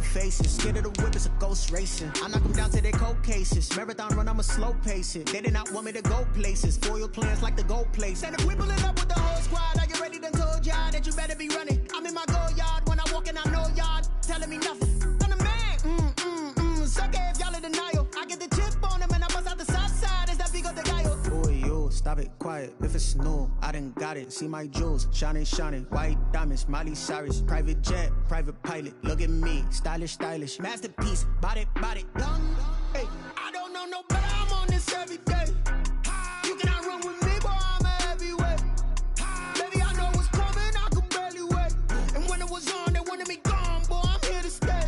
faces. Scared of the whip, it's a ghost racing. I knock them down to their cold cases. Marathon run, I'ma slow pace it. They did not want me to go places. Foil plans like the gold place. And if we pulling up with the whole squad, are you ready? Done told y'all that you better be running. I'm in my go yard when I walk in, I know y'all telling me nothing. I'm the man. Suck it if y'all in denial. I get the chip on him and I bust out the south side. Is that Vigo de Gallo? Boy, yo, stop it, quiet. If it's new, I done got it. See my jewels, shining, shining. White diamonds, Miley Cyrus. Private jet, private pilot. Look at me, stylish, stylish. Masterpiece, body, done. Hey, I don't know no better. I'm on this every day. You cannot run with me, boy, I'm a heavyweight. Baby, I know what's coming, I could barely wait. And when it was on, they wanted me gone, boy, I'm here to stay.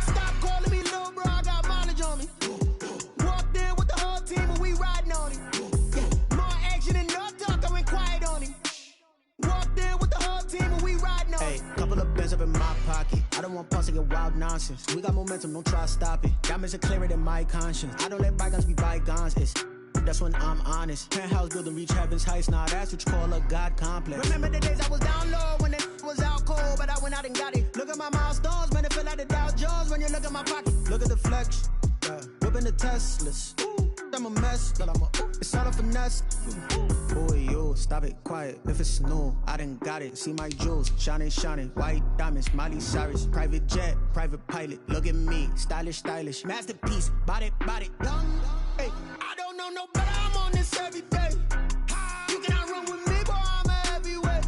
Stop calling me little bro, I got mileage on me. Walked in with the whole team and we riding on him. More action and no talk, I went quiet on him. Walked in with the whole team and we riding on him. Hey, couple of bands up in my pocket. I don't want pause to get wild nonsense. We got momentum, don't try to stop it. Diamonds are clearer than my conscience. I don't let bygones be bygones. That's when I'm honest. Penthouse building, reach heaven's heights. Nah, that's what you call a God complex. Remember the days I was down low when it was out cold, but I went out and got it. Look at my milestones, man, it feel like the Dow Jones when you look at my pocket. Look at the flex, whipping the Teslas. I'm a mess, but it's all a finesse. Boy, yo, stop it, quiet. If it's new, I done got it. See my jewels, shining, shining. White diamonds, Miley Cyrus. Private jet, private pilot. Look at me, stylish, stylish. Masterpiece, body, done. Hey, I don't know no better. I'm on this every day. You cannot run with me, boy, I'm a heavyweight.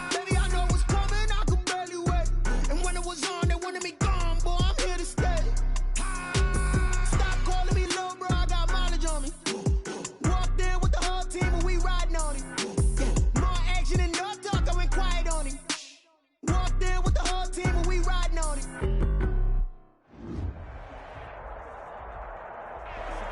Baby, I know what's coming, I could barely wait. And when it was on, they wanted me gone, boy, I'm here to stay. Stop calling me little bro, I got mileage on me. Walked in with the whole team and we riding on him. More action and no talk, I went quiet on him. Walked in with the whole team and we riding on him.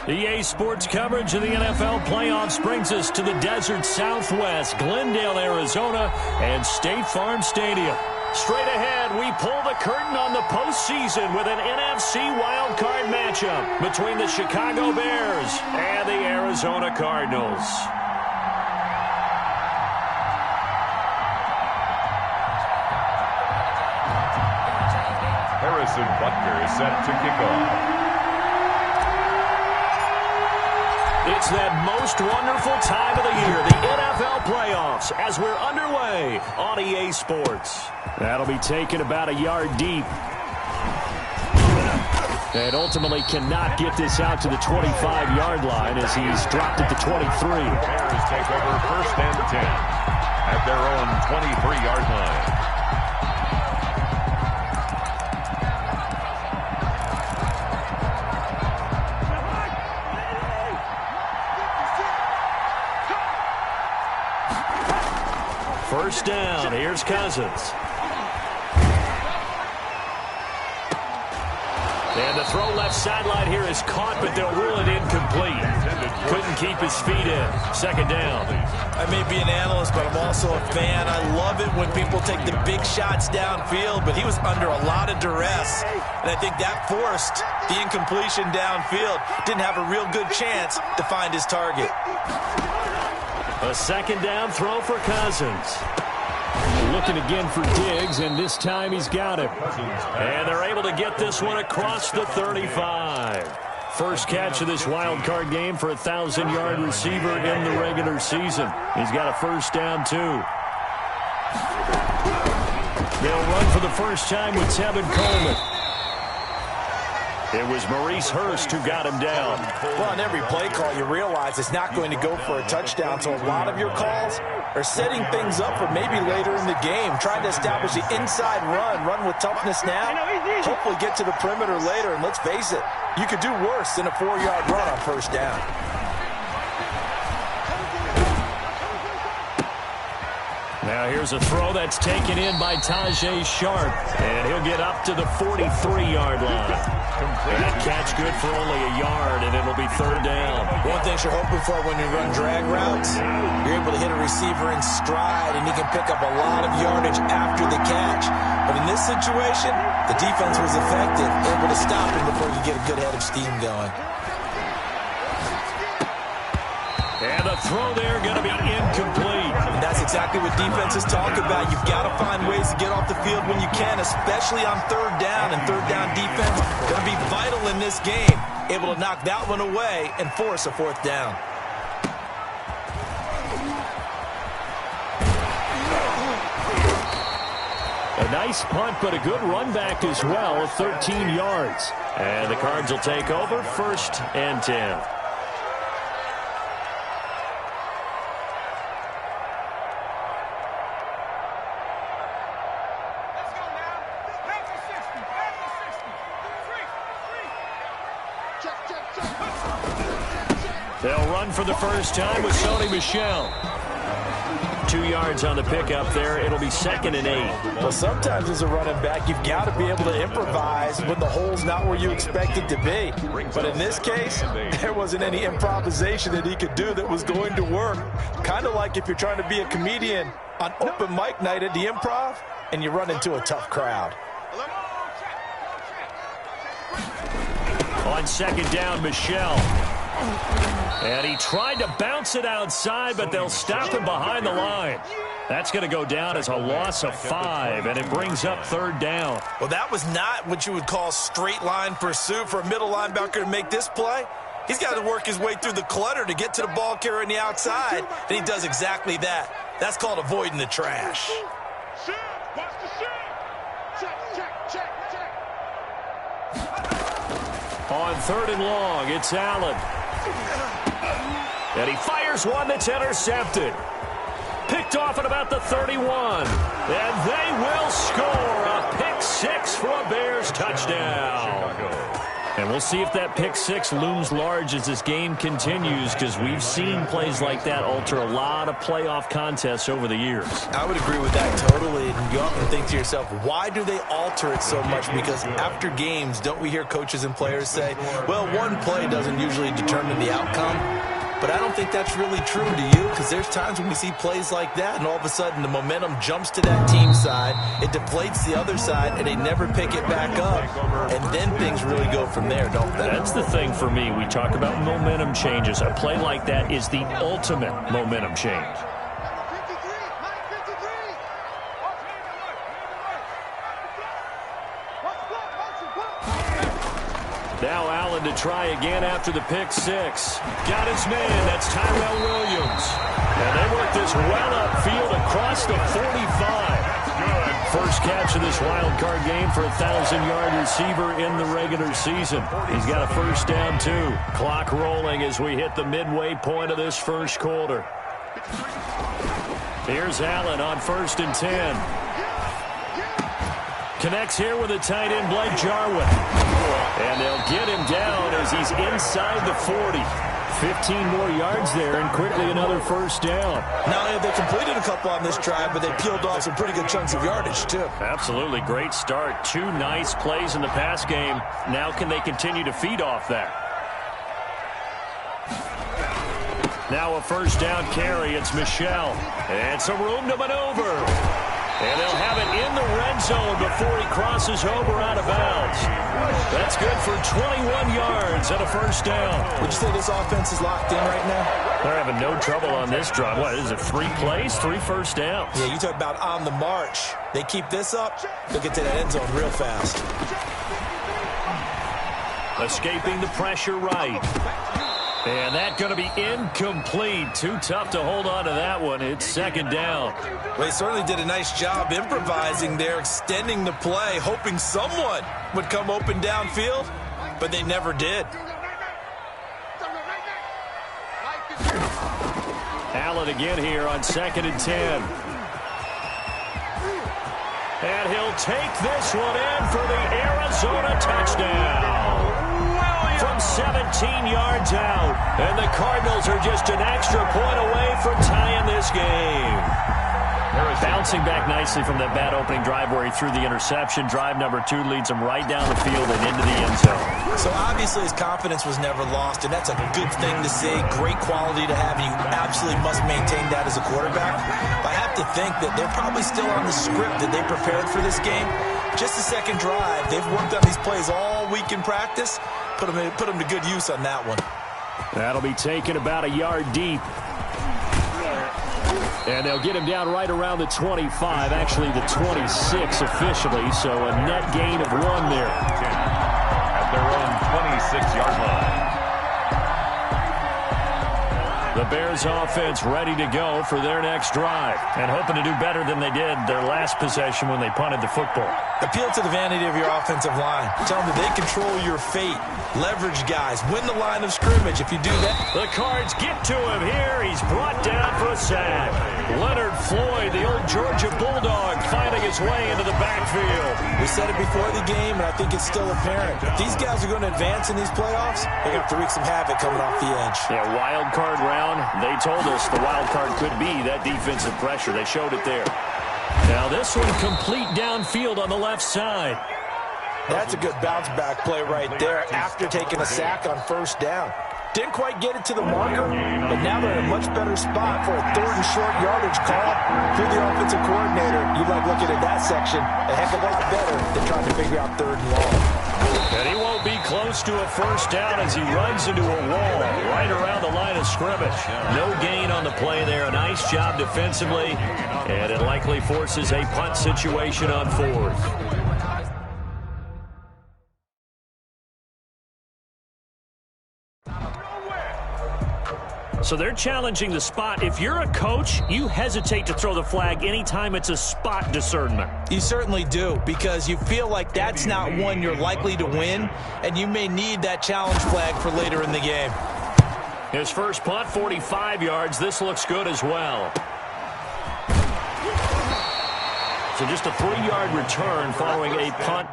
EA Sports coverage of the NFL playoffs brings us to the desert Southwest, Glendale, Arizona, and State Farm Stadium. Straight ahead, we pull the curtain on the postseason with an NFC wildcard matchup between the Chicago Bears and the Arizona Cardinals. Harrison Butker is set to kick off. It's that most wonderful time of the year, the NFL playoffs, as we're underway on EA Sports. That'll be taken about a yard deep. And ultimately cannot get this out to the 25-yard line as he's dropped at the 23. Bears take over 1st and 10 at their own 23-yard line. First down, here's Cousins. And the throw left sideline here is caught, but they'll rule it incomplete. Couldn't keep his feet in. 2nd down. I may be an analyst, but I'm also a fan. I love it when people take the big shots downfield, but he was under a lot of duress, and I think that forced the incompletion downfield. Didn't have a real good chance to find his target. A 2nd down throw for Cousins. Looking again for Diggs, and this time he's got him. And they're able to get this one across the 35. First catch of this wild card game for a 1,000-yard receiver in the regular season. He's got a first down, too. They'll run for the first time with Tevin Coleman. It was Maurice Hurst who got him down. Well, on every play call, you realize it's not going to go for a touchdown, so a lot of your calls are setting things up for maybe later in the game, trying to establish the inside run with toughness now, hopefully get to the perimeter later, and let's face it, you could do worse than a 4-yard run on first down. Now here's a throw that's taken in by Tajay Sharp, and he'll get up to the 43-yard line. That catch good for only a yard, and it'll be 3rd down. One thing you're hoping for when you run drag routes, you're able to hit a receiver in stride, and he can pick up a lot of yardage after the catch. But in this situation, the defense was effective, able to stop him before you get a good head of steam going. And the throw there going to be incomplete. And that's exactly what defenses talk about. You've got to find ways to get off the field when you can, especially on third down. And third down defense going to be vital in this game. Able to knock that one away and force a fourth down. A nice punt, but a good run back as well, 13 yards. And the Cards will take over, 1st and 10. They'll run for the first time with Sony Michel. 2 yards on the pickup there. It'll be 2nd and 8. Well, sometimes as a running back, you've got to be able to improvise when the hole's not where you expect it to be. But in this case, there wasn't any improvisation that he could do that was going to work. Kind of like if you're trying to be a comedian on open mic night at the Improv and you run into a tough crowd. On 2nd down, Michel. And he tried to bounce it outside, but they'll stop him behind the line. That's going to go down as a loss of 5, and it brings up 3rd down. Well, that was not what you would call straight line pursuit for a middle linebacker to make this play. He's got to work his way through the clutter to get to the ball carrier on the outside, and he does exactly that. That's called avoiding the trash. On 3rd and long, it's Allen. And he fires one that's intercepted. Picked off at about the 31. And they will score a pick 6 for a Bears touchdown. And we'll see if that pick 6 looms large as this game continues, because we've seen plays like that alter a lot of playoff contests over the years. I would agree with that totally. And you often think to yourself, why do they alter it so much? Because after games, don't we hear coaches and players say, well, one play doesn't usually determine the outcome? But I don't think that's really true to you, because there's times when we see plays like that, and all of a sudden the momentum jumps to that team side, it deflates the other side, and they never pick it back up, and then things really go from there, don't they? That's the thing for me. We talk about momentum changes. A play like that is the ultimate momentum change. Now Allen to try again after the pick 6. Got his man. That's Tyrell Williams. And they work this well upfield across the 45. First catch of this wild card game for a 1,000-yard receiver in the regular season. He's got a first down, too. Clock rolling as we hit the midway point of this first quarter. Here's Allen on 1st and 10. Connects here with a tight end, Blake Jarwin. And they'll get him down as he's inside the 40. 15 more yards there, and quickly another first down. Not only have they completed a couple on this drive, but they peeled off some pretty good chunks of yardage, too. Absolutely. Great start. 2 nice plays in the pass game. Now can they continue to feed off that? Now a first down carry. It's Michel. And some room to maneuver. And they'll have it in the red zone before he crosses over out of bounds. That's good for 21 yards and a first down. Would you say this offense is locked in right now? They're having no trouble on this drive. What is it, 3 plays, 3 first downs? Yeah, you talk about on the march. They keep this up, they'll get to that end zone real fast. Escaping the pressure right. And that's going to be incomplete. Too tough to hold on to that one. It's 2nd down. Well, he certainly did a nice job improvising there, extending the play, hoping someone would come open downfield, but they never did. Allen again here on 2nd and 10. And he'll take this one in for the Arizona touchdown. From 17 yards out. And the Cardinals are just an extra point away from tying this game. Bouncing back nicely from that bad opening drive where he threw the interception. Drive number 2 leads him right down the field and into the end zone. So obviously his confidence was never lost, and that's a good thing to see. Great quality to have, and you absolutely must maintain that as a quarterback. But I have to think that they're probably still on the script that they prepared for this game. Just the second drive. They've worked on these plays all week in practice. Put them to good use on that one. That'll be taken about a yard deep. And they'll get him down right around the 25, actually the 26 officially, so a net gain of 1 there. At their own 26-yard line. The Bears offense ready to go for their next drive and hoping to do better than they did their last possession when they punted the football. Appeal to the vanity of your offensive line. Tell them that they control your fate. Leverage guys. Win the line of scrimmage. If you do that. The Cards get to him here. He's brought down for a sack. Leonard Floyd, the old Georgia Bulldog, finding his way into the backfield. We said it before the game, and I think it's still apparent. If these guys are going to advance in these playoffs, they're going to have to wreak some havoc coming off the edge. Yeah, wild card round. They told us the wild card could be that defensive pressure. They showed it there. Now this one complete downfield on the left side. That's a good bounce-back play right there after taking a sack on first down. Didn't quite get it to the marker, but now they're in a much better spot for a 3rd and short yardage call. If you're the offensive coordinator, you like looking at that section a heck of a lot better than trying to figure out 3rd and long. And he won't be close to a first down as he runs into a wall right around the line of scrimmage. No gain on the play there. A nice job defensively, and it likely forces a punt situation on 4th. So they're challenging the spot. If you're a coach, you hesitate to throw the flag anytime it's a spot discernment. You certainly do, because you feel like that's not one you're likely to win, and you may need that challenge flag for later in the game. His first punt, 45 yards. This looks good as well. So just a 3-yard return following a punt.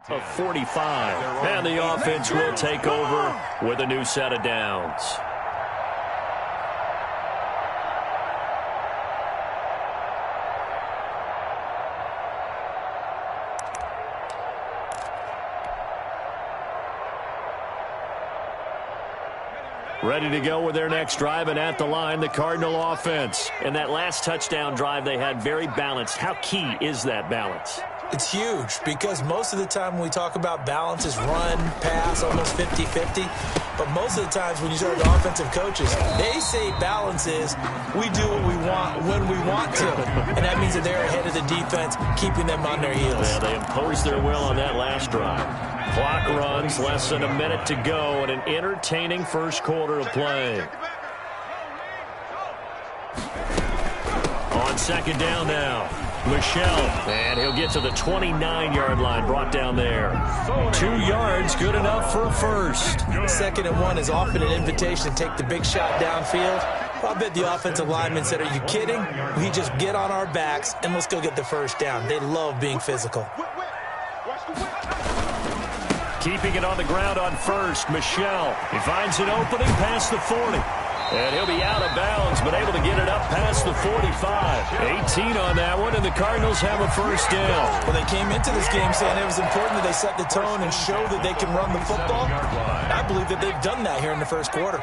Of 45. And the offense will take over with a new set of downs. Ready to go with their next drive, and at the line, the Cardinal offense. And that last touchdown drive they had very balanced. How key is that balance? It's huge, because most of the time when we talk about balance is run, pass, almost 50-50. But most of the times when you start with offensive coaches, they say balance is we do what we want when we want to. And that means that they're ahead of the defense, keeping them on their heels. Yeah, they imposed their will on that last drive. Clock runs, less than a minute to go, and an entertaining first quarter of play. On second down now. Michelle, and he'll get to the 29-yard line, brought down there. 2 yards, good enough for a first. 2nd and 1 is often an invitation to take the big shot downfield. I bet the offensive lineman said, are you kidding? We just get on our backs and let's go get the first down. They love being physical. Keeping it on the ground on first, Michelle. He finds an opening past the 40. And he'll be out of bounds, but able to get it up past the 45. 18 on that one, and the Cardinals have a first down. Well, they came into this game saying it was important that they set the tone and show that they can run the football. I believe that they've done that here in the first quarter.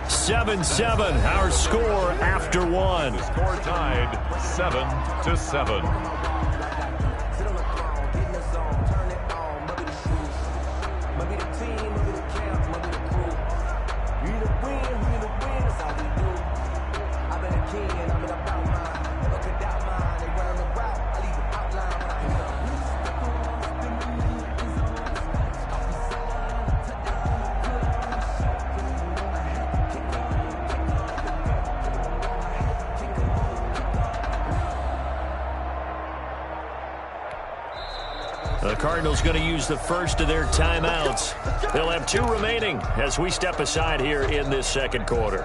Seven, our score after one. Score tied 7-7. Cardinals going to use the first of their timeouts. They'll have 2 remaining as we step aside here in this second quarter.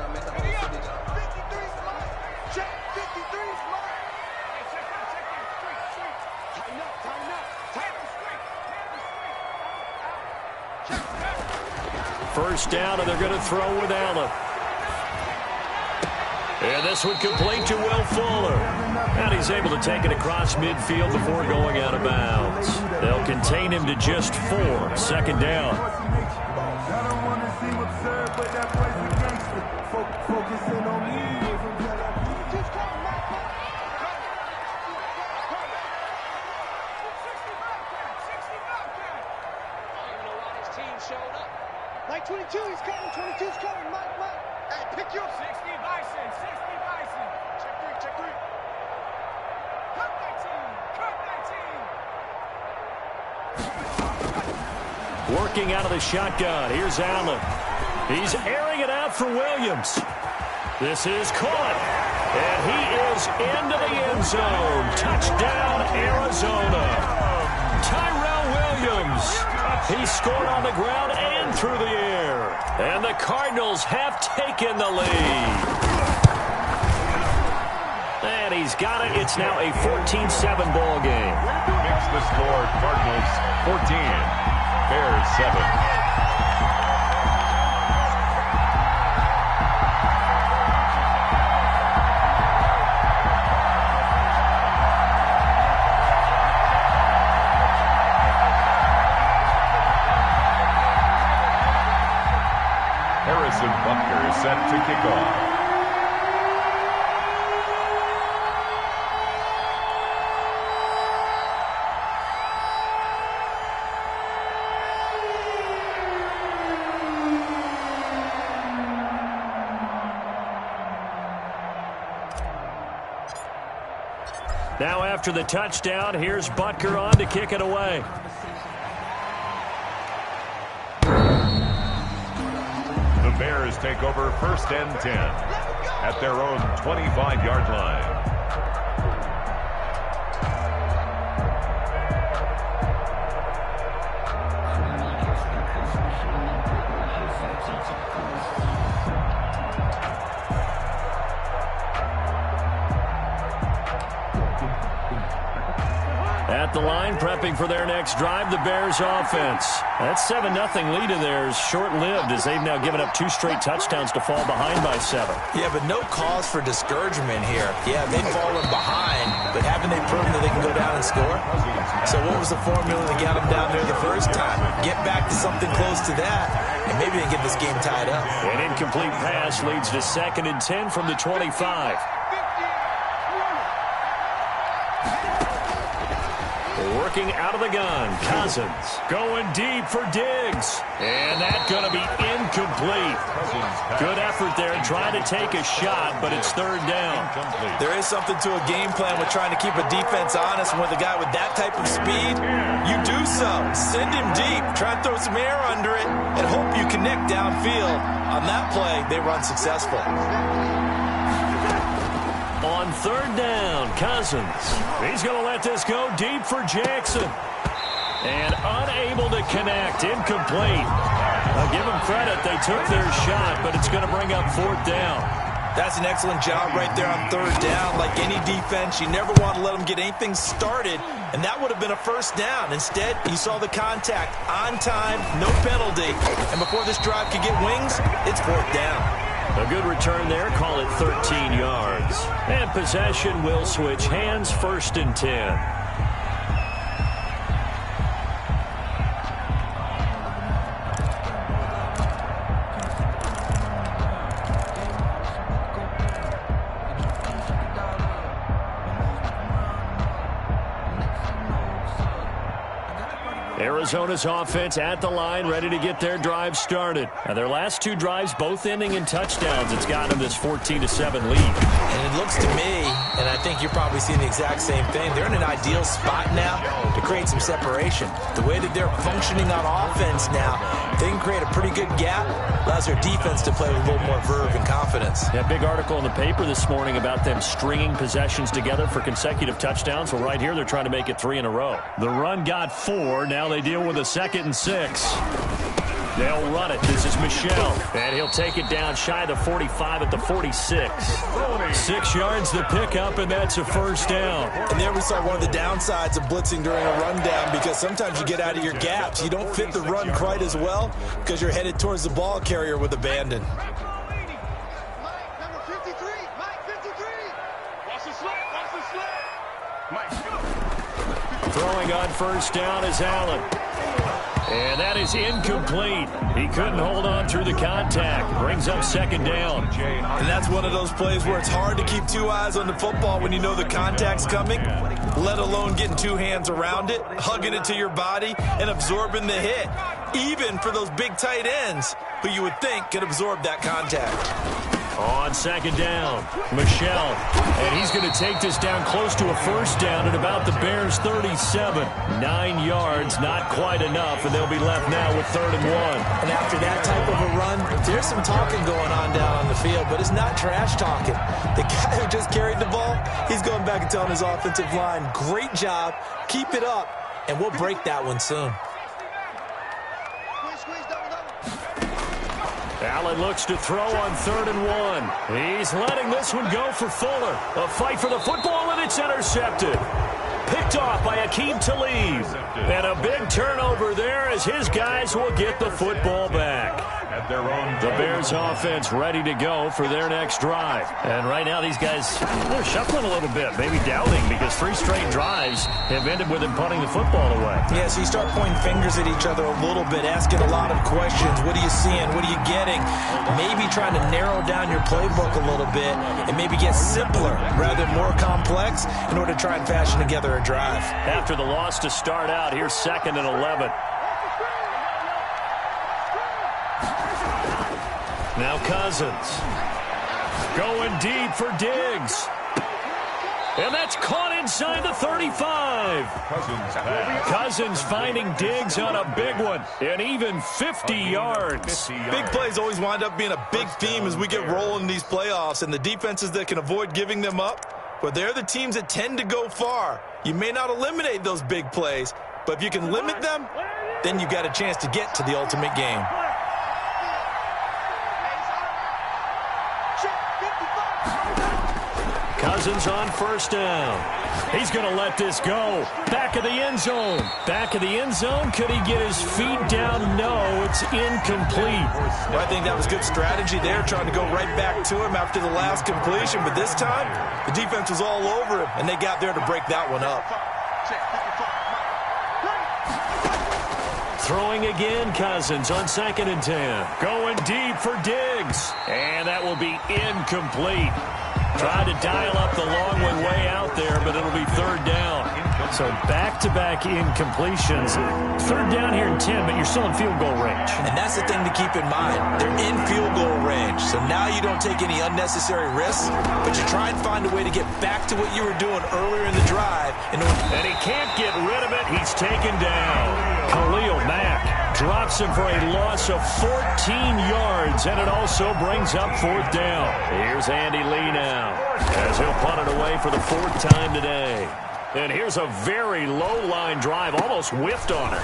First down, and they're going to throw with Allen. And this one complete to Will Fuller. And he's able to take it across midfield before going out of bounds. They'll contain him to just 4. Second down. Mike 22, he's coming. 22's coming. Mike. Hey, pick you up. 60 Bison. Check 3. Cut that team. Working out of the shotgun. Here's Allen. He's airing it out for Williams. This is caught. And he is into the end zone. Touchdown, Arizona. Tyrell Williams. He scored on the ground and through the air. And the Cardinals have taken the lead. And he's got it. It's now a 14-7 ball game. Makes the score Cardinals 14, Bears 7. Butker is set to kick off. Now after the touchdown, here's Butker on to kick it away. Bears take over 1st and 10 at their own 25-yard line. At the line, prepping for their next drive, the Bears offense. That 7-0 lead of theirs short-lived as they've now given up 2 straight touchdowns to fall behind by 7. Yeah, but no cause for discouragement here. Yeah, they've fallen behind, but haven't they proven that they can go down and score? So what was the formula that got them down there the first time? Get back to something close to that, and maybe they can get this game tied up. An incomplete pass leads to 2nd and 10 from the 25. Working out of the gun, Cousins going deep for Diggs. And that's going to be incomplete. Good effort there trying to take a shot, but it's 3rd down. There is something to a game plan with trying to keep a defense honest. With a guy with that type of speed, you do so. Send him deep, try and throw some air under it, and hope you connect downfield. On that play, they run successful. On 3rd down, Cousins. He's going to let this go deep for Jackson. And unable to connect. Incomplete. I'll give them credit. They took their shot, but it's going to bring up 4th down. That's an excellent job right there on 3rd down. Like any defense, you never want to let them get anything started, and that would have been a 1st down. Instead, you saw the contact on time, no penalty. And before this drive could get wings, it's 4th down. A good return there, call it 13 yards. And possession will switch hands, 1st and 10. Arizona's offense at the line, ready to get their drive started. Now, their last two drives both ending in touchdowns. It's gotten them this 14-7 lead. And it looks to me, and I think you're probably seeing the exact same thing, they're in an ideal spot now to create some separation. The way that they're functioning on offense now, they can create a pretty good gap, allows their defense to play with a little more verve and confidence. Yeah, big article in the paper this morning about them stringing possessions together for consecutive touchdowns. Well, right here, they're trying to make it 3 in a row. The run got 4. Now they deal with a 2nd and 6. They'll run it. This is Michel. And he'll take it down shy of the 45 at the 46. 6 yards to pick up, and that's a first down. And there we saw one of the downsides of blitzing during a rundown, because sometimes you get out of your gaps. You don't fit the run quite as well because you're headed towards the ball carrier with abandon. Throwing on first down is Allen. And that is incomplete. He couldn't hold on through the contact. Brings up 2nd down. And that's one of those plays where it's hard to keep 2 eyes on the football when you know the contact's coming, let alone getting 2 hands around it, hugging it to your body, and absorbing the hit. Even for those big tight ends who you would think could absorb that contact. On 2nd down, Michel. And he's going to take this down close to a first down at about the Bears' 37. 9 yards, not quite enough, and they'll be left now with 3rd and 1. And after that type of a run, there's some talking going on down on the field, but it's not trash talking. The guy who just carried the ball, he's going back and telling his offensive line, great job, keep it up, and we'll break that one soon. Allen looks to throw on 3rd and 1. He's letting this one go for Fuller. A fight for the football, and it's intercepted. Picked off by Akeem Talib. And a big turnover there as his guys will get the football back. The Bears offense ready to go for their next drive. And right now these guys, they're shuffling a little bit, maybe doubting, because 3 straight drives have ended with them punting the football away. Yeah, so you start pointing fingers at each other a little bit, asking a lot of questions. What are you seeing? What are you getting? Maybe trying to narrow down your playbook a little bit and maybe get simpler rather than more complex in order to try and fashion together a drive. After the loss to start out, here's 2nd and 11. Now Cousins going deep for Diggs. And that's caught inside the 35. Cousins finding Diggs on a big one. And even 50 yards. Big plays always wind up being a big theme as we get rolling in these playoffs. And the defenses that can avoid giving them up, but they're the teams that tend to go far. You may not eliminate those big plays, but if you can limit them, then you've got a chance to get to the ultimate game. Cousins on first down. He's going to let this go. Back of the end zone. Back of the end zone. Could he get his feet down? No, it's incomplete. Well, I think that was good strategy there, trying to go right back to him after the last completion. But this time, the defense was all over him, and they got there to break that one up. Throwing again, Cousins on 2nd and 10. Going deep for Diggs. And that will be incomplete. Tried to dial up the long one way out there, but it'll be 3rd down. So back-to-back incompletions. 3rd down here in 10, but you're still in field goal range. And that's the thing to keep in mind. They're in field goal range. So now you don't take any unnecessary risks, but you try and find a way to get back to what you were doing earlier in the drive. And he can't get rid of it. He's taken down. Khalil Mack drops him for a loss of 14 yards, and it also brings up 4th down. Here's Andy Lee now, as he'll punt it away for the 4th time today. And here's a very low-line drive, almost whiffed on it.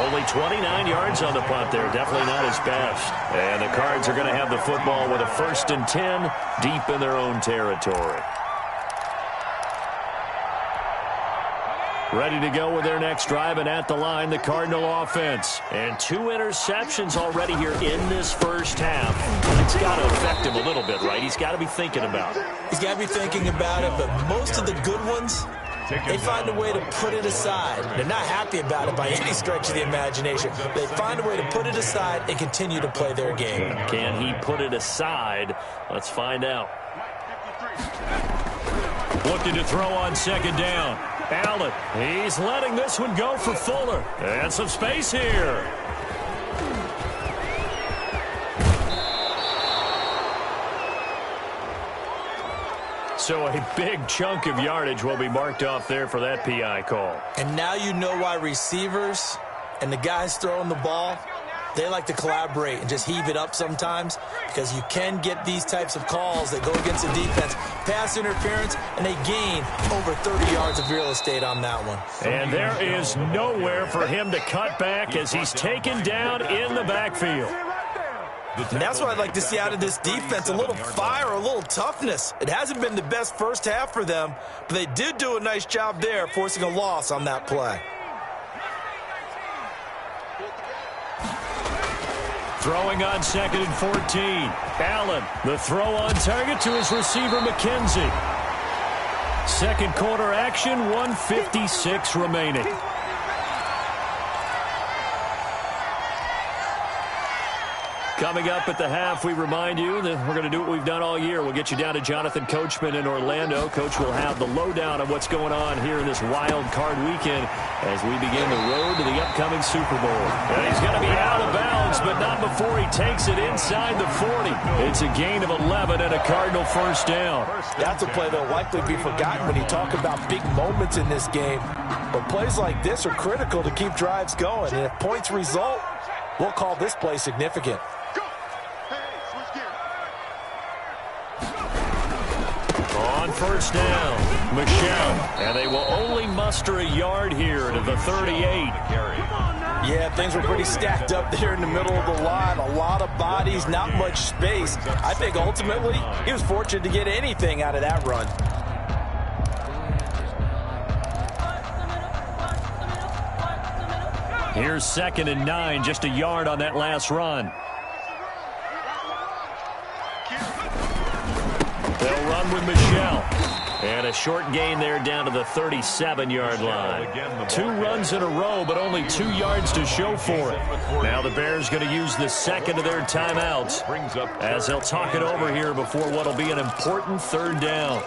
Only 29 yards on the punt there, definitely not his best. And the Cards are going to have the football with a 1st and 10 deep in their own territory. Ready to go with their next drive, and at the line, the Cardinal offense. And 2 interceptions already here in this first half. It's got to affect him a little bit, right? He's got to be thinking about it. He's got to be thinking about it, but most of the good ones, they find a way to put it aside. They're not happy about it by any stretch of the imagination. They find a way to put it aside and continue to play their game. Can he put it aside? Let's find out. Looking to throw on 2nd down. Allen, he's letting this one go for Fuller. And some space here. So a big chunk of yardage will be marked off there for that PI call. And now you know why receivers and the guys throwing the ball, they like to collaborate and just heave it up sometimes, because you can get these types of calls that go against the defense. Pass interference, and they gain over 30 yards of real estate on that one. And there is nowhere for him to cut back as he's taken down in the backfield. And that's what I'd like to see out of this defense, a little fire, a little toughness. It hasn't been the best first half for them, but they did do a nice job there, forcing a loss on that play. Throwing on 2nd and 14. Allen, the throw on target to his receiver, McKenzie. Second quarter action, 1:56 remaining. Coming up at the half, we remind you that we're going to do what we've done all year. We'll get you down to Jonathan Coachman in Orlando. Coach will have the lowdown of what's going on here in this wild card weekend as we begin the road to the upcoming Super Bowl. And he's going to be out of bounds, but not before he takes it inside the 40. It's a gain of 11 and a Cardinal first down. That's a play that will likely be forgotten when you talk about big moments in this game. But plays like this are critical to keep drives going. And if points result, we'll call this play significant. On first down, Michelle, and they will only muster a yard here to the 38. Yeah, things were pretty stacked up there in the middle of the line. A lot of bodies, not much space. I think ultimately he was fortunate to get anything out of that run. Here's 2nd and 9, just a yard on that last run. They'll run with Michelle. And a short gain there down to the 37-yard line. 2 runs in a row, but only 2 yards to show for it. Now the Bears going to use the second of their timeouts as they'll talk it over here before what will be an important 3rd down.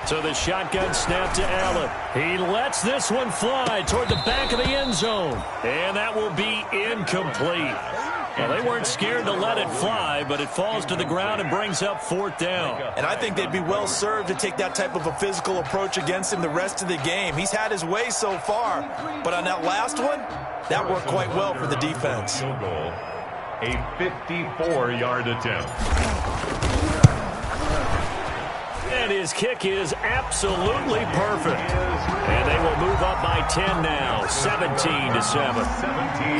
So the shotgun snap to Allen. He lets this one fly toward the back of the end zone. And that will be incomplete. Well, they weren't scared to let it fly, but it falls to the ground and brings up 4th down. And I think they'd be well served to take that type of a physical approach against him the rest of the game. He's had his way so far, but on that last one, that worked quite well for the defense. A 54-yard attempt. And his kick is absolutely perfect. And they will move up by 10 now, 17-7.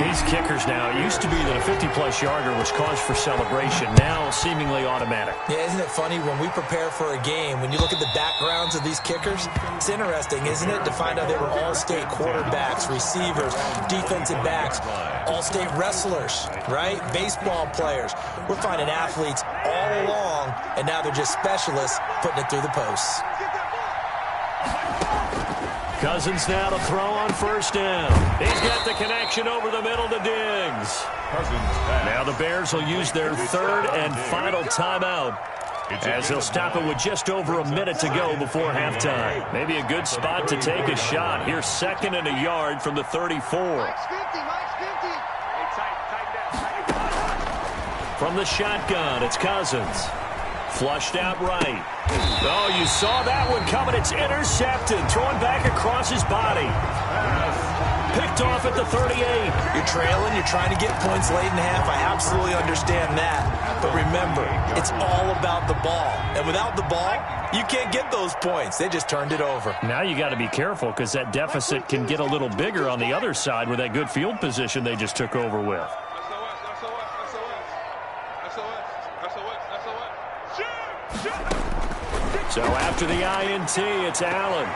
These kickers now, it used to be that a 50-plus yarder was cause for celebration, now seemingly automatic. Yeah, isn't it funny when we prepare for a game, when you look at the backgrounds of these kickers, it's interesting, isn't it, to find out they were all-state quarterbacks, receivers, defensive backs, all-state wrestlers, right? Baseball players. We're finding athletes all along, and now they're just specialists putting it through the posts. Cousins now to throw on first down. He's got the connection over the middle to Diggs. Now the Bears will use their 3rd and final timeout as they'll stop it with just over a minute to go before halftime. Maybe a good spot to take a shot. Here's 2nd and a yard from the 34. From the shotgun, it's Cousins. Flushed out right. Oh, you saw that one coming. It's intercepted. Throwing back across his body. Picked off at the 38. You're trailing. You're trying to get points late in the half. I absolutely understand that. But remember, it's all about the ball. And without the ball, you can't get those points. They just turned it over. Now you got to be careful because that deficit can get a little bigger on the other side with that good field position they just took over with. So after the INT, it's Allen.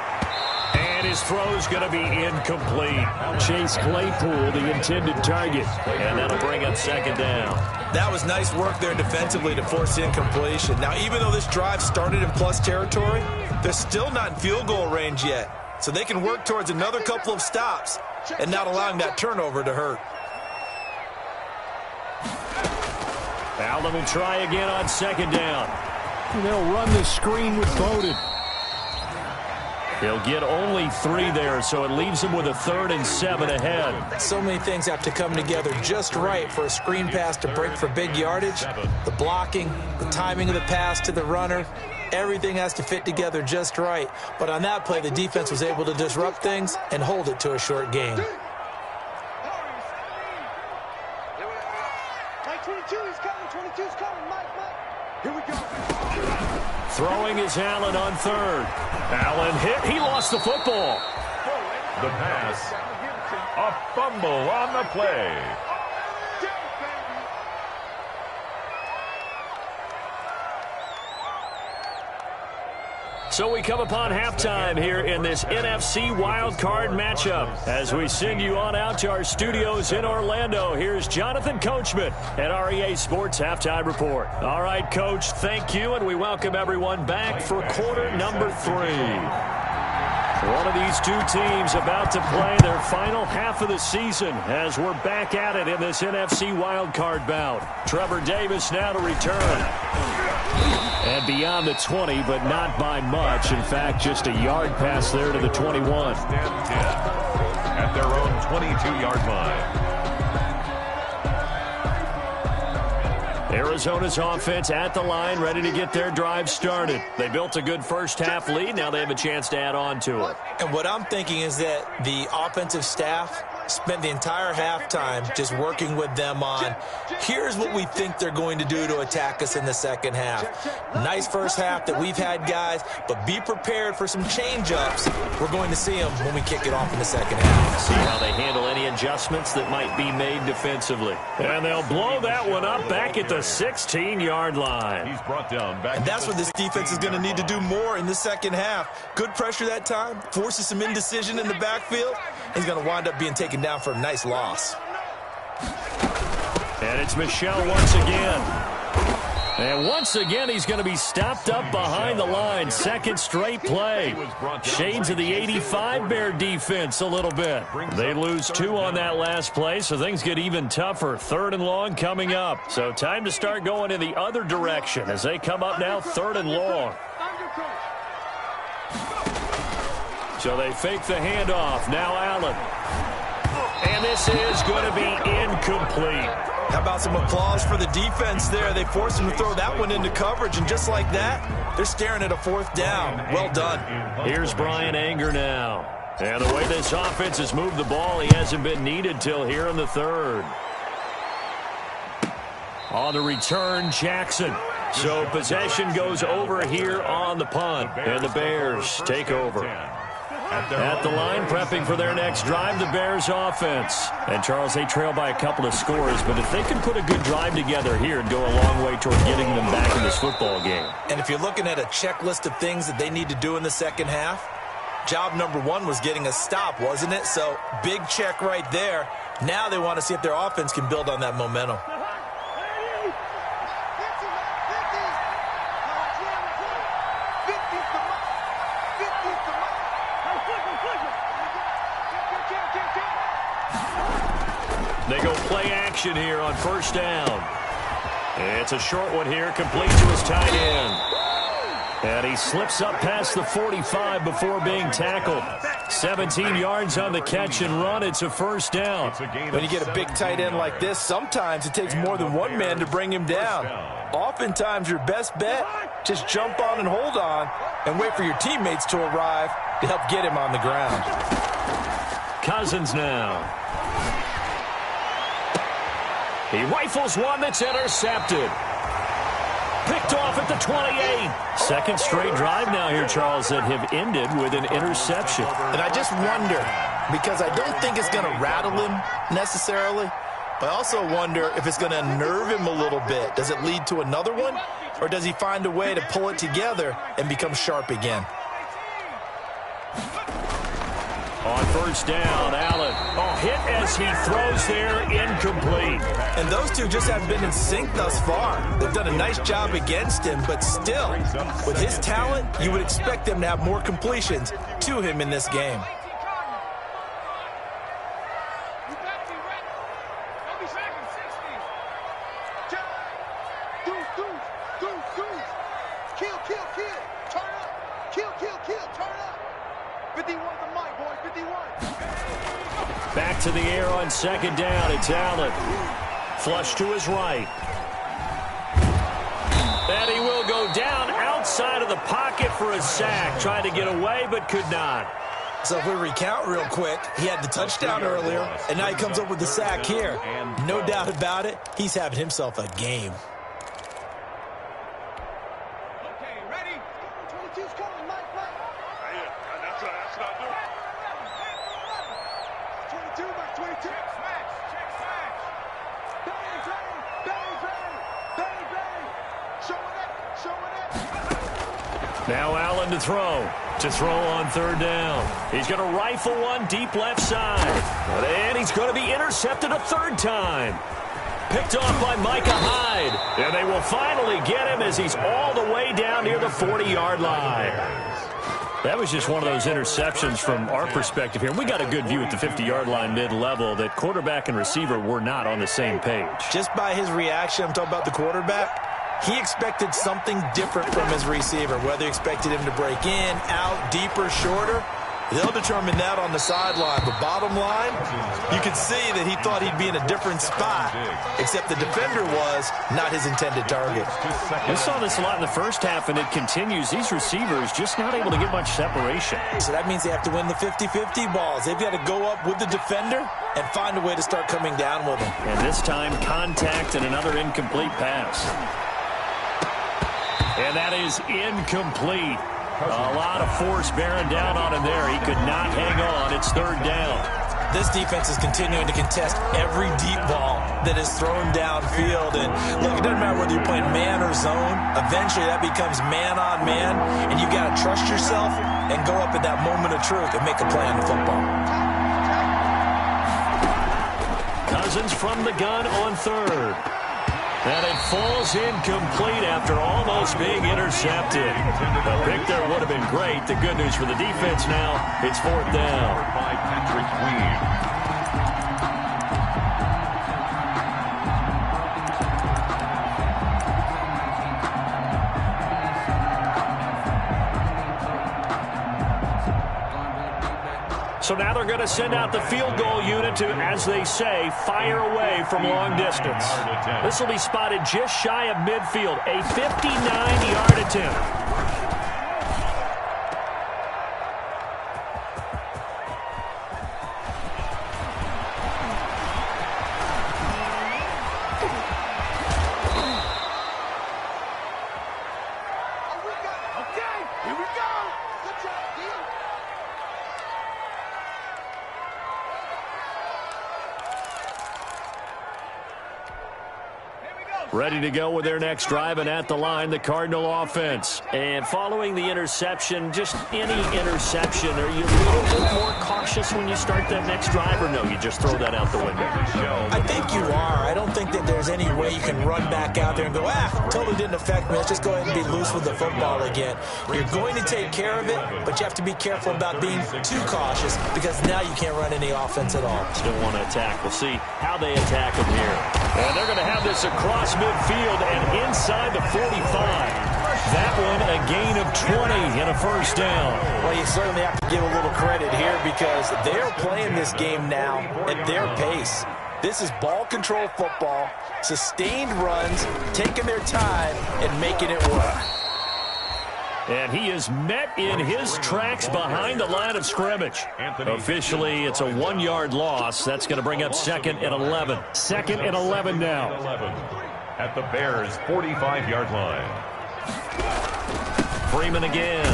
And his throw's going to be incomplete. Chase Claypool, the intended target. And that'll bring up 2nd down. That was nice work there defensively to force the incompletion. Now, even though this drive started in plus territory, they're still not in field goal range yet. So they can work towards another couple of stops and not allowing that turnover to hurt. Allen will try again on second down. And they'll run the screen with Bowden. He'll get only 3 there, so it leaves him with a 3rd and 7 ahead. So many things have to come together just right for a screen pass to break for big yardage. The blocking, the timing of the pass to the runner, everything has to fit together just right. But on that play, the defense was able to disrupt things and hold it to a short gain. Here we go. Throwing is Allen on 3rd. Allen hit. He lost the football. The pass. A fumble on the play. So we come upon halftime here in this NFC wildcard matchup. As we send you on out to our studios in Orlando, here's Jonathan Coachman at REA Sports Halftime Report. All right, Coach, thank you, and we welcome everyone back for quarter number 3. One of these two teams about to play their final half of the season as we're back at it in this NFC wildcard bout. Trevor Davis now to return. And beyond the 20, but not by much. In fact, just a yard pass there to the 21. At their own 22-yard line. Arizona's offense at the line, ready to get their drive started. They built a good first-half lead. Now they have a chance to add on to it. And what I'm thinking is that the offensive staff spent the entire halftime just working with them on, here's what we think they're going to do to attack us in the second half. Nice first half that we've had, guys, but be prepared for some change-ups. We're going to see them when we kick it off in the second half. See how they handle any adjustments that might be made defensively. And they'll blow that one up back at the 16-yard line. He's brought down back. And that's what this defense is going to need to do more in the second half. Good pressure that time, forces some indecision in the backfield. He's going to wind up being taken down for a nice loss. And it's Michel once again. And once again, he's going to be stopped up behind the line. Second straight play. Shades of the 85 Bear defense a little bit. They lose 2 on that last play, so things get even tougher. 3rd and long coming up. So time to start going in the other direction as they come up now 3rd and long. So they fake the handoff. Now Allen. And this is going to be incomplete. How about some applause for the defense there? They forced him to throw that one into coverage, and just like that, they're staring at a 4th down. Well done. Here's Brian Anger now. And the way this offense has moved the ball, he hasn't been needed till here in the 3rd. On the return, Jackson. So possession goes over here on the punt, and the Bears take over. At the line, prepping for their next drive, the Bears offense. And, Charles, they trail by a couple of scores, but if they can put a good drive together here, it'd go a long way toward getting them back in this football game. And if you're looking at a checklist of things that they need to do in the second half, job number 1 was getting a stop, wasn't it? So, big check right there. Now they want to see if their offense can build on that momentum. They go play action here on 1st down. It's a short one here, complete to his tight end. And he slips up past the 45 before being tackled. 17 yards on the catch and run. It's a 1st down. When you get a big tight end like this, sometimes it takes more than one man to bring him down. Oftentimes, your best bet, just jump on and hold on and wait for your teammates to arrive to help get him on the ground. Cousins now. He rifles one that's intercepted. Picked off at the 28. Second straight drive now here, Charles, that have ended with an interception. And I just wonder, because I don't think it's going to rattle him necessarily, but I also wonder if it's going to unnerve him a little bit. Does it lead to another one, or does he find a way to pull it together and become sharp again? On first down, Allen. Oh, hit as he throws there, incomplete. And those two just haven't been in sync thus far. They've done a nice job against him, but still, with his talent, you would expect them to have more completions to him in this game. Back to the air on second down. It's Allen. Flush to his right. And he will go down outside of the pocket for a sack. Tried to get away, but could not. So if we recount real quick, he had the touchdown earlier, and now he comes up with the sack here. No doubt about it, he's having himself a game. Now Allen to throw. To throw on third down. He's going to rifle one deep left side. And he's going to be intercepted a third time. Picked off by Micah Hyde. And they will finally get him as he's all the way down near the 40-yard line. That was just one of those interceptions from our perspective here. We got a good view at the 50-yard line mid-level that quarterback and receiver were not on the same page. Just by his reaction, I'm talking about the quarterback, he expected something different from his receiver, whether he expected him to break in, out, deeper, shorter. They'll determine that on the sideline. But bottom line, you could see that he thought he'd be in a different spot, except the defender was not his intended target. We saw this a lot in the first half, and it continues. These receivers just not able to get much separation. So that means they have to win the 50-50 balls. They've got to go up with the defender and find a way to start coming down with him. And this time, contact and another incomplete pass. And that is incomplete. A lot of force bearing down on him there. He could not hang on. It's third down. This defense is continuing to contest every deep ball that is thrown downfield. And look, it doesn't matter whether you're playing man or zone. Eventually that becomes man on man. And you got to trust yourself and go up at that moment of truth and make a play on the football. Cousins from the gun on third. And it falls incomplete after almost being intercepted. The pick there would have been great. The good news for the defense now, it's fourth down. By Patrick Queen. So now they're going to send out the field goal unit to, as they say, fire away from long distance. This will be spotted just shy of midfield, a 59-yard attempt. Ready to go with their next drive, and at the line, the Cardinal offense. And following the interception, just any interception, are you a little bit more cautious when you start that next drive, or no, you just throw that out the window? I think you are. I don't think that there's any way you can run back out there and go, totally didn't affect me. Let's just go ahead and be loose with the football again. You're going to take care of it, but you have to be careful about being too cautious because now you can't run any offense at all. Still want to attack. We'll see how they attack him here. And they're going to have this across midfield and inside the 45. That one a gain of 20 and a first down. Well, you certainly have to give a little credit here because they're playing this game now at their pace. This is ball control football, sustained runs, taking their time and making it work. And he is met in his tracks behind the line of scrimmage. Officially, it's a 1-yard loss. That's going to bring up 2nd and 11. 2nd and 11 now. At the Bears' 45-yard line. Freeman again.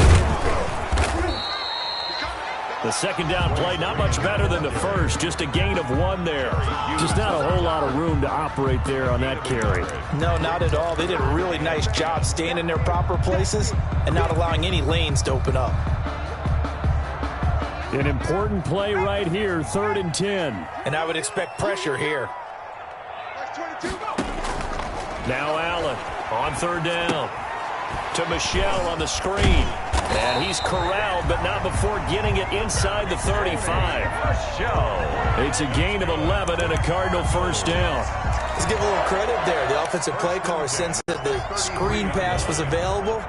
The second down play, not much better than the first. Just a gain of 1 there. Just not a whole lot of room to operate there on that carry. No, not at all. They did a really nice job staying in their proper places and not allowing any lanes to open up. An important play right here, 3rd and 10. And I would expect pressure here. Now Allen on 3rd down. To Michelle on the screen. And he's corralled, but not before getting it inside the 35. It's a gain of 11 and a Cardinal 1st down. Let's give a little credit there. The offensive play caller sensed that the screen pass was available.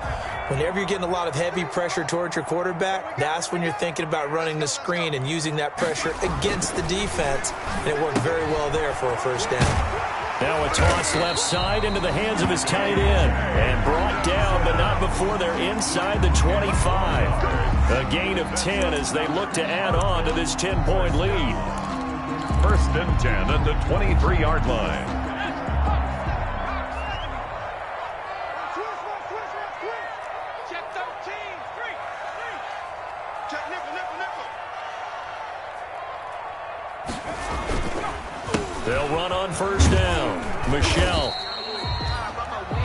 Whenever you're getting a lot of heavy pressure towards your quarterback, that's when you're thinking about running the screen and using that pressure against the defense. And it worked very well there for a 1st down. Now a toss left side into the hands of his tight end. And brought down, but not before they're inside the 25. A gain of 10 as they look to add on to this 10-point lead. 1st and 10 at the 23-yard line. They'll run on 1st down. Michelle.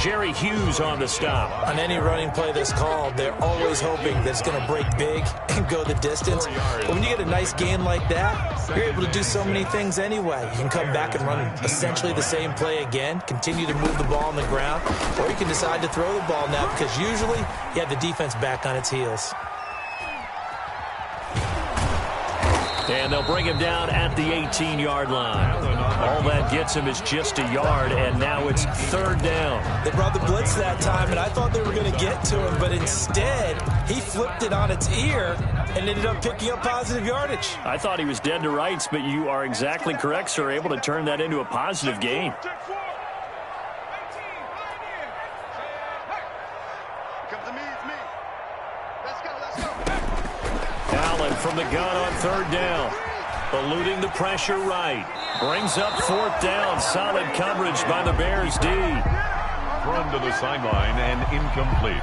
Jerry Hughes on the stop. On any running play that's called, they're always hoping that it's going to break big and go the distance. But when you get a nice gain like that, you're able to do so many things anyway. You can come back and run essentially the same play again, continue to move the ball on the ground, or you can decide to throw the ball now because usually you have the defense back on its heels. And they'll bring him down at the 18-yard line. All that gets him is just a yard, and now it's 3rd down. They brought the blitz that time, and I thought they were going to get to him, but instead, he flipped it on its ear and ended up picking up positive yardage. I thought he was dead to rights, but you are exactly correct, sir, able to turn that into a positive gain. Allen from the gun on 3rd down. Eluding the pressure right. Brings up 4th down. Solid coverage by the Bears D. Thrown to the sideline and incomplete.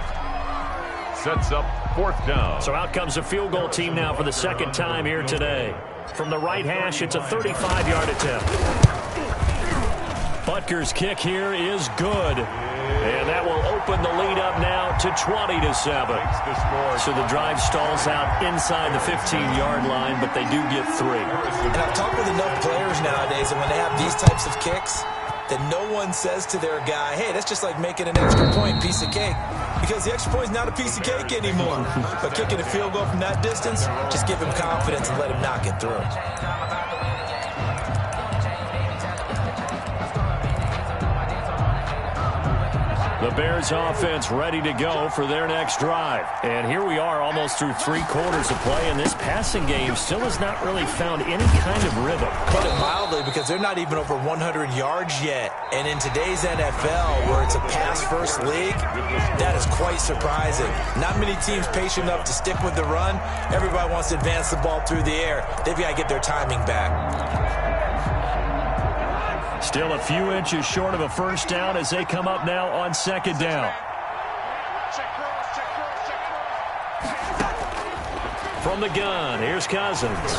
Sets up 4th down. So out comes a field goal team now for the 2nd time here today. From the right hash, it's a 35-yard attempt. Butker's kick here is good. And that will open the lead up now to 20-7. So the drive stalls out inside the 15-yard line, but they do get 3. And I've talked with enough players nowadays, and when they have these types of kicks, that no one says to their guy, hey, that's just like making an extra point, piece of cake. Because the extra point is not a piece of cake anymore. But kicking a field goal from that distance, just give him confidence and let him knock it through. The Bears offense ready to go for their next drive. And here we are almost through 3/4 of play, and this passing game still has not really found any kind of rhythm. Put it mildly, because they're not even over 100 yards yet. And in today's NFL, where it's a pass-first league, that is quite surprising. Not many teams patient enough to stick with the run. Everybody wants to advance the ball through the air. They've got to get their timing back. Still a few inches short of a 1st down as they come up now on 2nd down. From the gun, here's Cousins.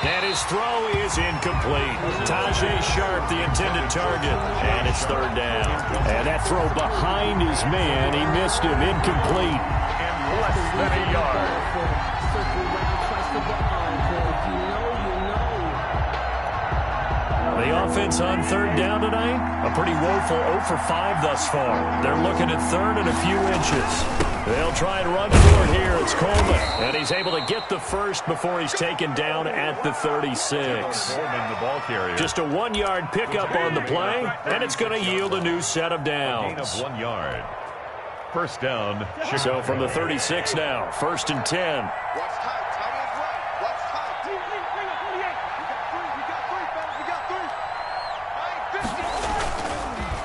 And his throw is incomplete. Tajay Sharp, the intended target. And it's 3rd down. And that throw behind his man, he missed him, incomplete. And less than a yard. The offense on 3rd down tonight, a pretty woeful 0 for 5 thus far. They're looking at 3rd and a few inches. They'll try and run for it here. It's Coleman, and he's able to get the first before he's taken down at the 36. Coleman, the ball carrier. Just a 1-yard pickup on the play, and it's going to yield a new set of downs. Gain of 1 yard. 1st down. So from the 36 now, 1st and 10.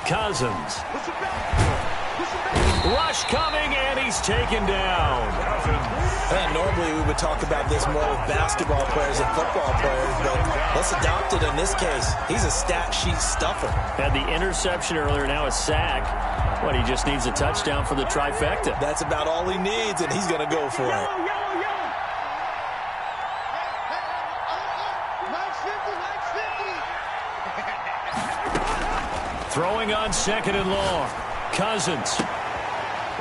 Cousins. Rush coming, and he's taken down. Normally we would talk about this more with basketball players and football players, but let's adopt it in this case. He's a stat sheet stuffer. Had the interception earlier, now a sack. What, he just needs a touchdown for the trifecta. That's about all he needs, and he's going to go for it. Throwing on 2nd and long. Cousins.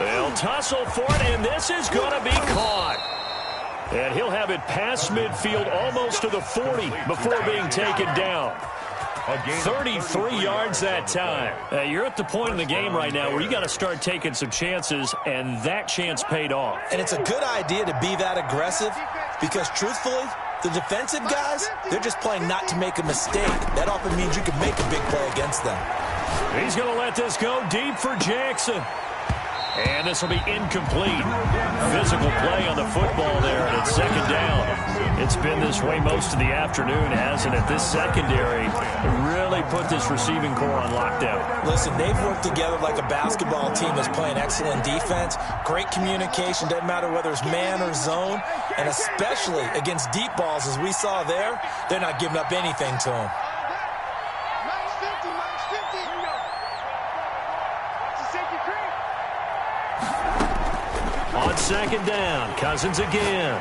They'll tussle for it, and this is going to be caught. And he'll have it past midfield almost to the 40 before being taken down. 33 yards that time. You're at the point in the game right now where you got to start taking some chances, and that chance paid off. And it's a good idea to be that aggressive because, truthfully, the defensive guys, they're just playing not to make a mistake. That often means you can make a big play against them. He's going to let this go deep for Jackson. And this will be incomplete. Physical play on the football there, and it's second down. It's been this way most of the afternoon, hasn't it? This secondary really put this receiving core on lockdown. Listen, they've worked together like a basketball team that's playing excellent defense. Great communication, doesn't matter whether it's man or zone. And especially against deep balls, as we saw there, they're not giving up anything to them. On second down, Cousins again.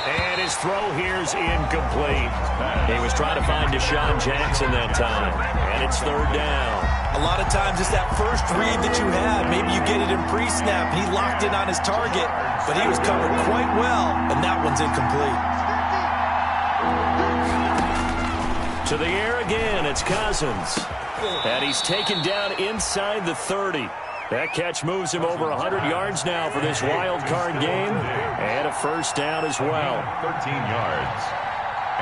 And his throw here's incomplete. He was trying to find Deshaun Jackson that time. And it's third down. A lot of times it's that first read that you had. Maybe you get it in pre-snap. He locked in on his target, but he was covered quite well, and that one's incomplete. To the air again, it's Cousins. And he's taken down inside the 30. That catch moves him over 100 yards now for this wild card game. And a first down as well. 13 yards.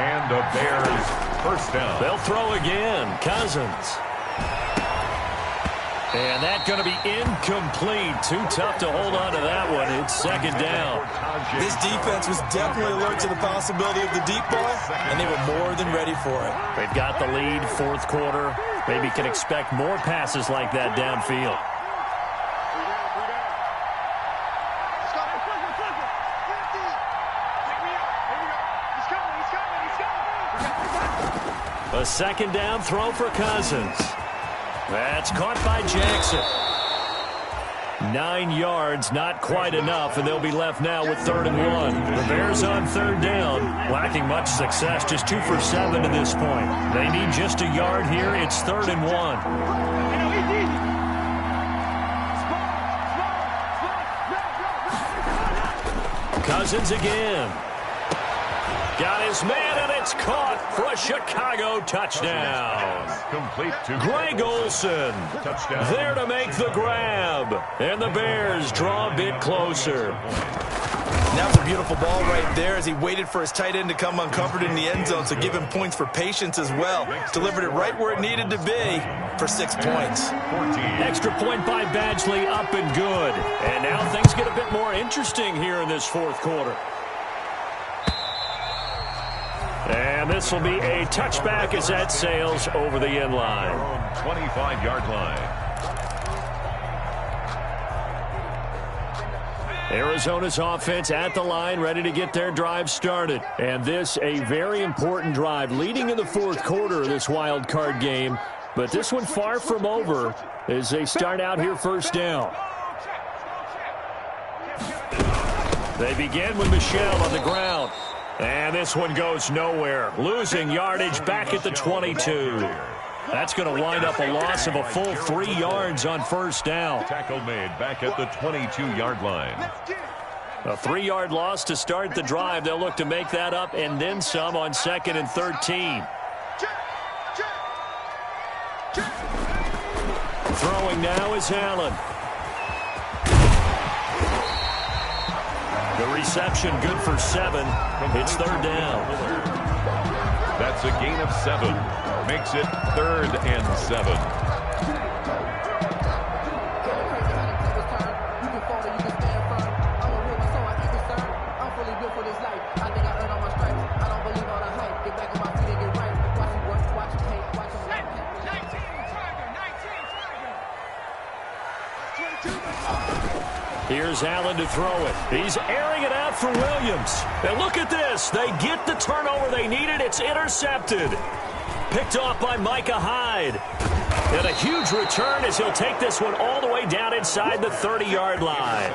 And the Bears first down. They'll throw again. Cousins. And that's going to be incomplete. Too tough to hold on to that one. It's second down. This defense was definitely alert to the possibility of the deep ball, and they were more than ready for it. They've got the lead, fourth quarter. Maybe can expect more passes like that downfield. A second down throw for Cousins. That's caught by Jackson. 9 yards, not quite enough, and they'll be left now with 3rd and 1. The Bears on third down, lacking much success, just 2 for 7 to this point. They need just a yard here. It's 3rd and 1. Cousins again. Got his man, and it's caught for a Chicago touchdown. Complete to Greg Olsen touchdown. there to make the grab. And the Bears draw a bit closer. That was a beautiful ball right there as he waited for his tight end to come uncovered in the end zone, so give him points for patience as well. Delivered it right where it needed to be for 6 points. 14. Extra point by Badgley, up and good. And now things get a bit more interesting here in this fourth quarter. And this will be a touchback as that sails over the end line. 25-yard line. Arizona's offense at the line, ready to get their drive started. And this, a very important drive, leading in the fourth quarter of this wild card game. But this one far from over as they start out here first down. They begin with Michel on the ground. And this one goes nowhere. Losing yardage back at the 22. That's going to wind up a loss of a full 3 yards on first down. Tackle made back at the 22-yard line. A 3-yard loss to start the drive. They'll look to make that up and then some on 2nd and 13. Throwing now is Allen. The reception good for 7. It's third down. That's a gain of 7. Makes it 3rd and 7. Here's Allen to throw it. He's airing it out for Williams. And look at this. They get the turnover they needed. It's intercepted. Picked off by Micah Hyde. And a huge return as he'll take this one all the way down inside the 30-yard line.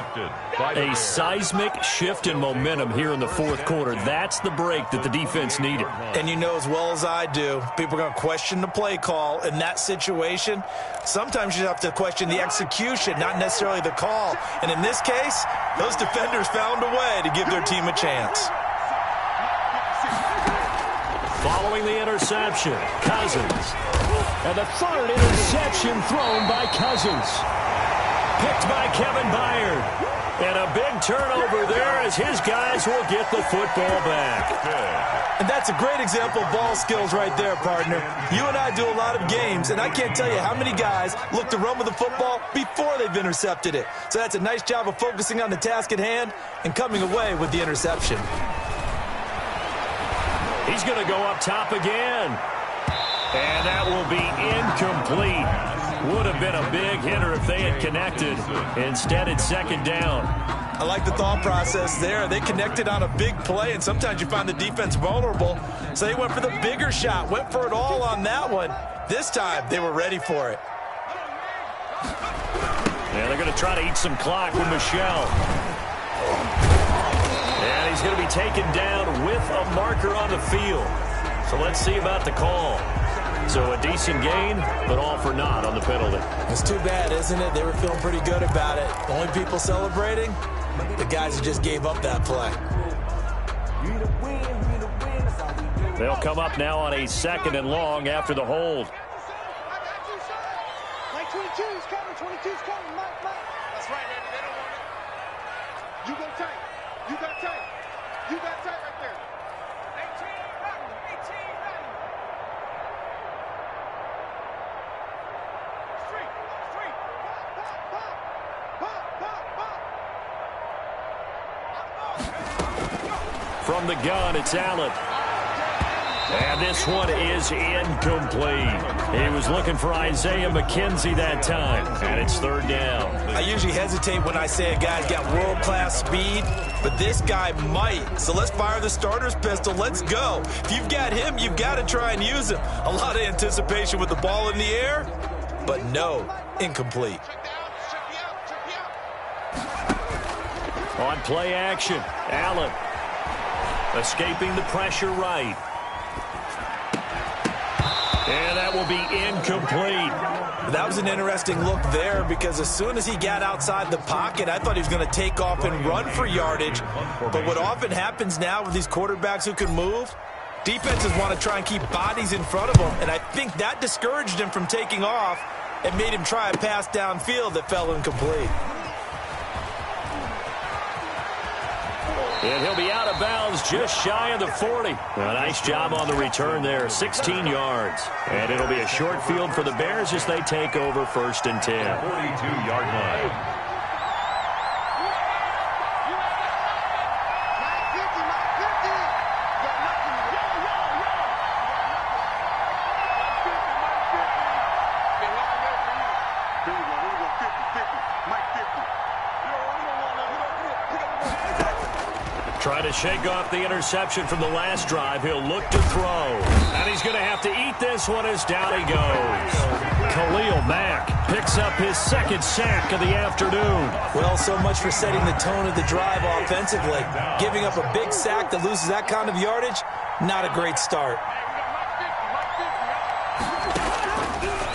A seismic shift in momentum here in the fourth quarter. That's the break that the defense needed. And you know as well as I do, people are going to question the play call in that situation. Sometimes you have to question the execution, not necessarily the call. And in this case, those defenders found a way to give their team a chance. Following the interception, Cousins. And the third interception thrown by Cousins. Picked by Kevin Byard. And a big turnover there as his guys will get the football back. And that's a great example of ball skills right there, partner. You and I do a lot of games, and I can't tell you how many guys look to run with the football before they've intercepted it. So that's a nice job of focusing on the task at hand and coming away with the interception. He's going to go up top again. And that will be incomplete. Would have been a big hitter if they had connected. Instead, it's second down. I like the thought process there. They connected on a big play, and sometimes you find the defense vulnerable. So they went for the bigger shot, went for it all on that one. This time, they were ready for it. Yeah, they're going to try to eat some clock with Michel. And he's going to be taken down with a marker on the field. So let's see about the call. So a decent gain, but all for naught on the penalty. It's too bad, isn't it? They were feeling pretty good about it. The only people celebrating, the guys who just gave up that play. They'll come up now on a 2nd and long after the hold. Mike 22's coming, 22's coming, Mike. That's right, Andy, they don't want it. You go tight. You got tight. You got tight right there. 18 running. Street. Pop. From the gun, it's Allen. And this one is incomplete. He was looking for Isaiah McKenzie that time, and it's 3rd down. I usually hesitate when I say a guy's got world-class speed, but this guy might. So let's fire the starter's pistol. Let's go. If you've got him, you've got to try and use him. A lot of anticipation with the ball in the air, but no, incomplete. On play action, Allen escaping the pressure right. And that will be incomplete. That was an interesting look there because as soon as he got outside the pocket, I thought he was going to take off and run for yardage. But what often happens now with these quarterbacks who can move, defenses want to try and keep bodies in front of them. And I think that discouraged him from taking off and made him try a pass downfield that fell incomplete. And he'll be out of bounds just shy of the 40. A nice job on the return there, 16 yards. And it'll be a short field for the Bears as they take over 1st and 10. 42-yard line. Try to shake off the interception from the last drive. He'll look to throw. And he's going to have to eat this one as down he goes. Khalil Mack picks up his 2nd sack of the afternoon. Well, so much for setting the tone of the drive offensively. Giving up a big sack that loses that kind of yardage, not a great start.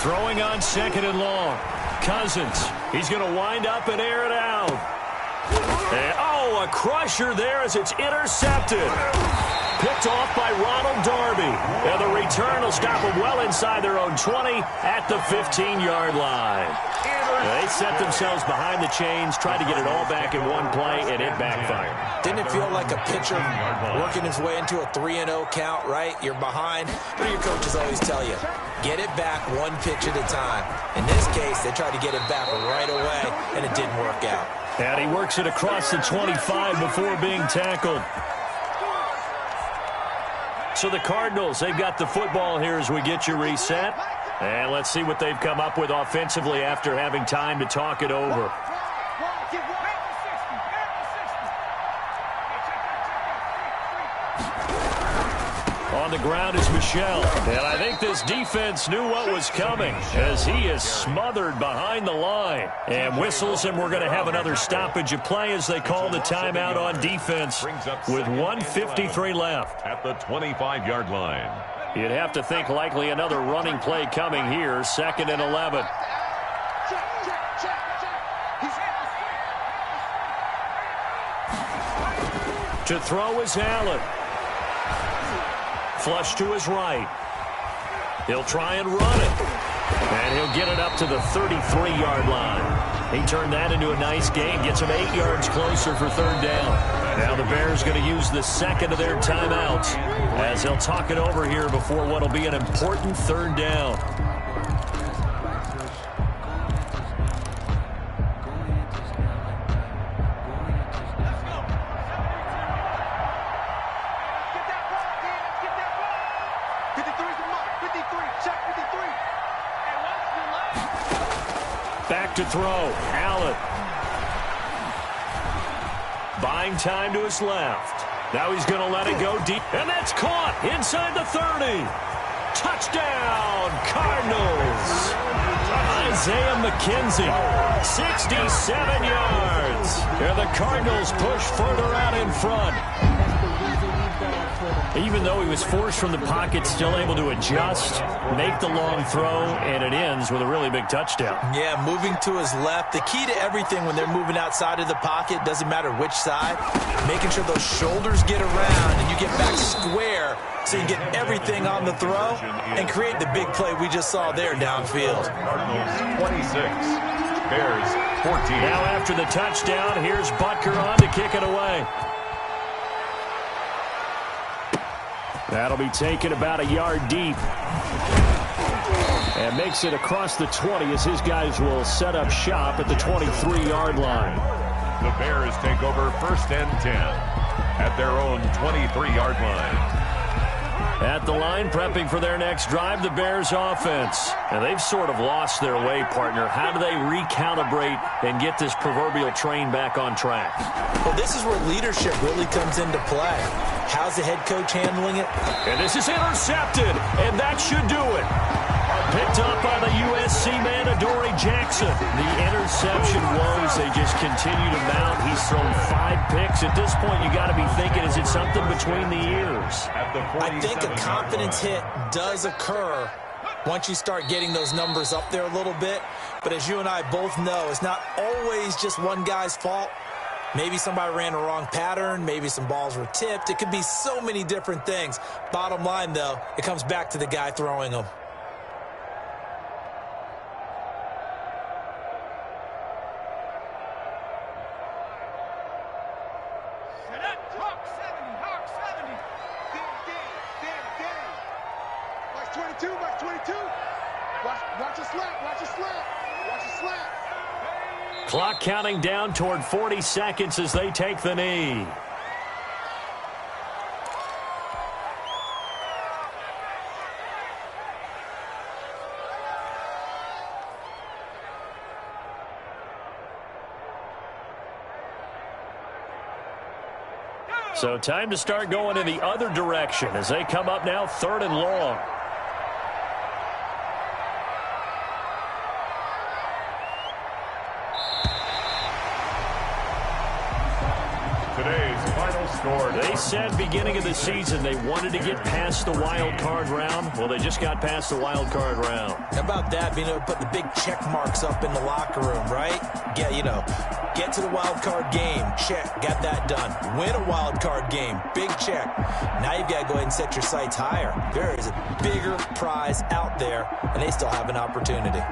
Throwing on 2nd and long. Cousins. He's going to wind up and air it out. And, a crusher there as it's intercepted. Picked off by Ronald Darby. And the return will stop them well inside their own 20 at the 15-yard line. They set themselves behind the chains, tried to get it all back in one play, and it backfired. Didn't it feel like a pitcher working his way into a 3-0 count, right? You're behind. What do your coaches always tell you? Get it back one pitch at a time. In this case, they tried to get it back right away, and it didn't work out. And he works it across the 25 before being tackled. So the Cardinals, they've got the football here as we get you reset. And let's see what they've come up with offensively after having time to talk it over. On the ground is Michel. And I think this defense knew what was coming as he is smothered behind the line. And whistles, and we're going to have another stoppage of play as they call the timeout on defense with 1:53 left. At the 25-yard line. You'd have to think likely another running play coming here, 2nd and 11. To throw is Allen. Flush to his right. He'll try and run it. And he'll get it up to the 33-yard line. He turned that into a nice gain. Gets him 8 yards closer for 3rd down. Now the Bears going to use the second of their timeouts as they'll talk it over here before what will be an important 3rd down. Back to throw. Allen. Buying time to his left. Now he's going to let it go deep. And that's caught inside the 30. Touchdown, Cardinals. Isaiah McKenzie, 67 yards. And the Cardinals push further out in front. Even though he was forced from the pocket, still able to adjust, make the long throw, and it ends with a really big touchdown. Yeah, moving to his left. The key to everything when they're moving outside of the pocket, doesn't matter which side, making sure those shoulders get around and you get back square so you get everything on the throw and create the big play we just saw there downfield. Cardinals 26, Bears 14. Now after the touchdown, here's Butker on to kick it away. That'll be taken about a yard deep. And makes it across the 20 as his guys will set up shop at the 23-yard line. The Bears take over 1st and 10 at their own 23-yard line. At the line, prepping for their next drive, the Bears offense. And they've sort of lost their way, partner. How do they recalibrate and get this proverbial train back on track? Well, this is where leadership really comes into play. How's the head coach handling it? And this is intercepted, and that should do it. Picked up by the USC man, Adoree Jackson. The interception woes, they just continue to mount. He's thrown 5 picks. At this point, you got to be thinking, is it something between the ears? I think a confidence hit does occur once you start getting those numbers up there a little bit. But as you and I both know, it's not always just one guy's fault. Maybe somebody ran a wrong pattern. Maybe some balls were tipped. It could be so many different things. Bottom line, though, it comes back to the guy throwing them. Clock counting down toward 40 seconds as they take the knee. So time to start going in the other direction as they come up now 3rd and long. Today's final score. They said beginning of the season they wanted to get past the wild card round. Well, they just got past the wild card round. How about that, being able to put the big check marks up in the locker room, right? Get to the wild card game. Check. Got that done. Win a wild card game. Big check. Now you've got to go ahead and set your sights higher. There is a bigger prize out there, and they still have an opportunity.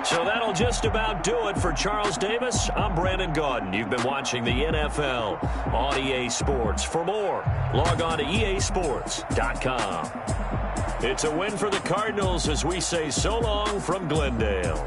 So that'll just about do it for Charles Davis. I'm Brandon Gaudin. You've been watching the NFL on EA Sports. For more, log on to easports.com. It's a win for the Cardinals as we say so long from Glendale.